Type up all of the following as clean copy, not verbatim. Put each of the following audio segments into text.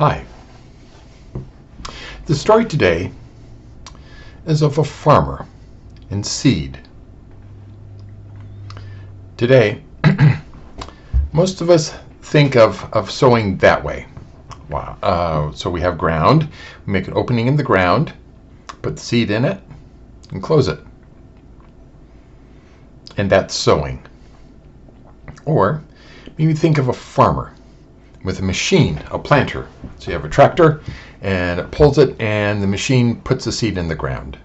Hi. The story today is of a farmer and seed. Today, most of us think of sowing that way. Wow. So we have ground, we make an opening in the ground, put the seed in it, and close it. And that's sowing. Or maybe think of a farmer with a machine, a planter. So you have a tractor and it pulls it and the machine puts the seed in the ground.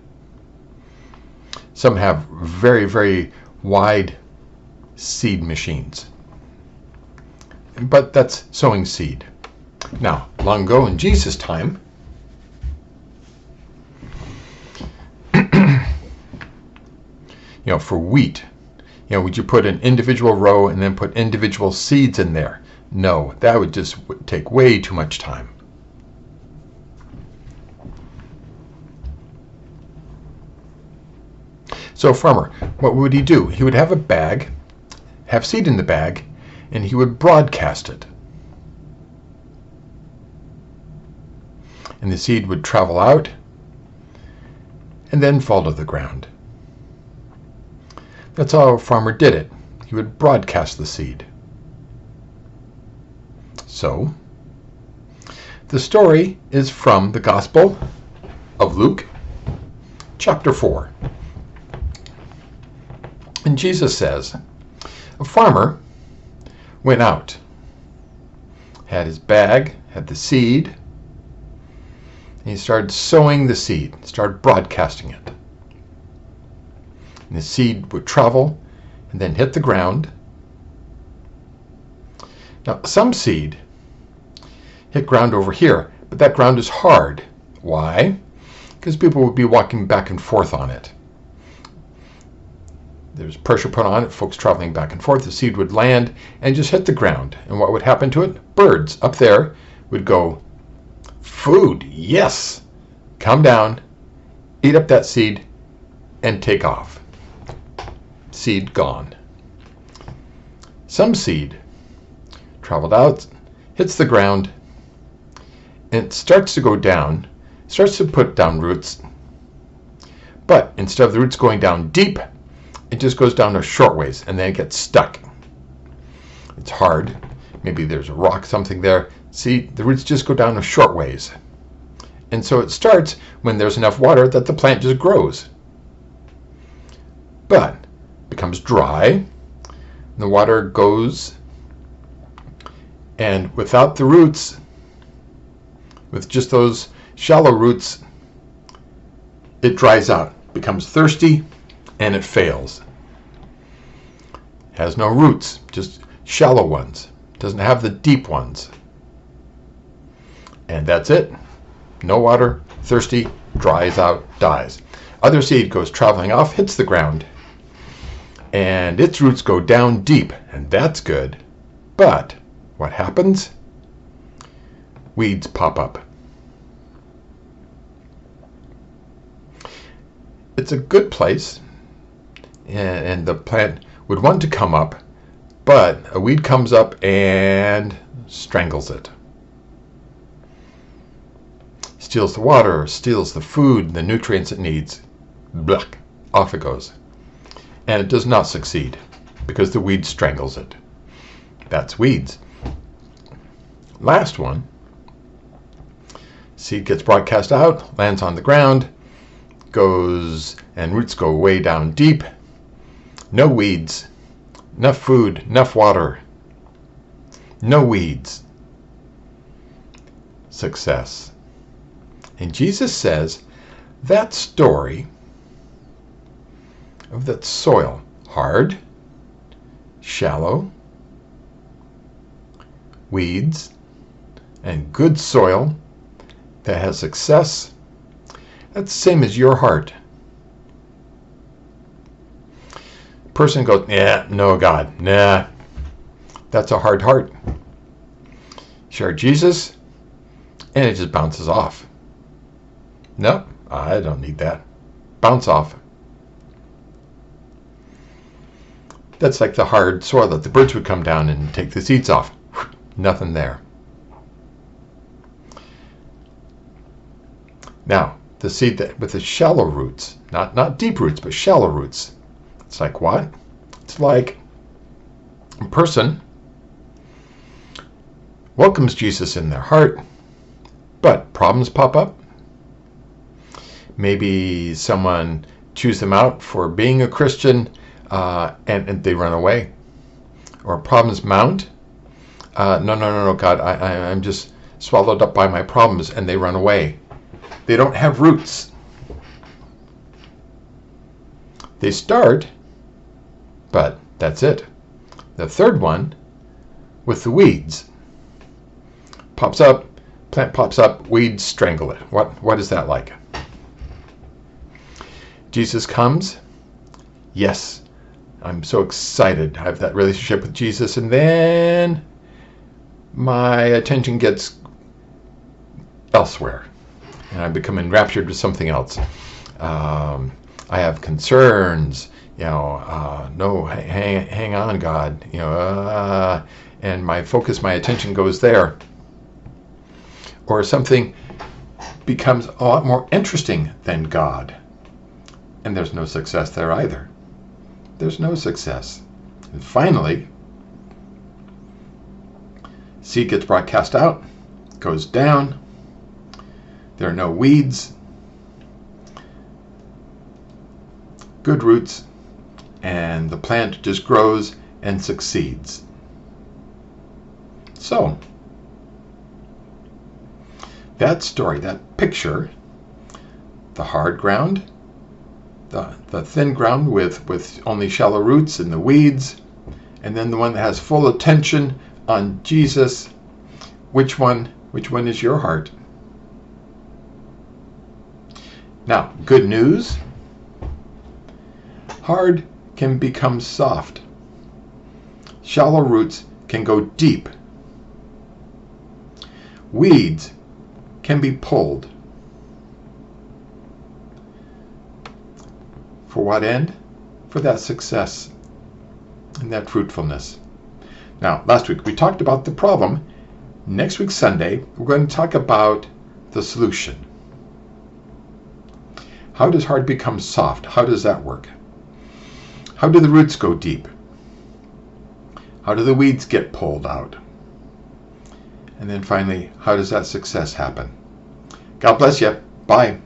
Some have very, very wide seed machines. But that's sowing seed. Now, long ago in Jesus' time, for wheat, would you put an individual row and then put individual seeds in there? No, that would just take way too much time. So a farmer, what would he do? He would have a bag, have seed in the bag, and he would broadcast it. And the seed would travel out and then fall to the ground. That's how a farmer did it. He would broadcast the seed. So, the story is from the Gospel of Luke, chapter 4. And Jesus says, a farmer went out, had his bag, had the seed, and he started sowing the seed, started broadcasting it. And the seed would travel and then hit the ground. Now, some seed hit ground over here, but that ground is hard. Why? Because people would be walking back and forth on it. There's pressure put on it, folks traveling back and forth. The seed would land and just hit the ground. And what would happen to it? Birds up there would go, food, yes! Come down, eat up that seed, and take off. Seed gone. Some seed traveled out, hits the ground, and it starts to go down, starts to put down roots. But instead of the roots going down deep, it just goes down a short ways and then it gets stuck. It's hard. Maybe there's a rock, something there. See, the roots just go down a short ways. And so it starts when there's enough water that the plant just grows. But it becomes dry, and the water goes, and without the roots, with just those shallow roots, it dries out, becomes thirsty, and it fails. It has no roots, just shallow ones. It doesn't have the deep ones. And that's it. No water, thirsty, dries out, dies. Other seed goes traveling off, hits the ground, and its roots go down deep, and that's good. But what happens? Weeds pop up. It's a good place, and the plant would want to come up, but a weed comes up and strangles it. Steals the water, steals the food, the nutrients it needs. Blah, off it goes. And it does not succeed because the weed strangles it. That's weeds. Last one. Seed gets broadcast out, lands on the ground, goes and roots go way down deep. No weeds, enough food, enough water. No weeds. Success. And Jesus says that story of that soil, hard, shallow, weeds, and good soil that has success, that's the same as your heart. Person goes, yeah, no God, nah, that's a hard heart. Share Jesus, and it just bounces off. Nope, I don't need that. Bounce off. That's like the hard soil that the birds would come down and take the seeds off. Nothing there. Now, the seed that with the shallow roots, not deep roots, but shallow roots. It's like what? It's like a person welcomes Jesus in their heart, but problems pop up. Maybe someone chews them out for being a Christian, and they run away. Or problems mount. No, God, I'm just swallowed up by my problems, and they run away. They don't have roots. They start, but that's it. The third one, with the weeds. Pops up, plant pops up, weeds strangle it. What is that like? Jesus comes. Yes, I'm so excited to have that relationship with Jesus, and then my attention gets elsewhere, and I become enraptured with something else. I have concerns, no, hang on, God, and my focus, my attention goes there. Or something becomes a lot more interesting than God, and there's no success there either. There's no success. And finally, seed gets broadcast out, goes down. There are no weeds, good roots, and the plant just grows and succeeds. So, that story, that picture, the hard ground, the thin ground with only shallow roots and the weeds, and then the one that has full attention on Jesus. Which one is your heart? Now, good news. Hard can become soft. Shallow roots can go deep. Weeds can be pulled. For what end? For that success and that fruitfulness. Now, last week we talked about the problem. Next week, Sunday, we're going to talk about the solution. How does hard become soft? How does that work? How do the roots go deep? How do the weeds get pulled out? And then finally, how does that success happen? God bless you. Bye.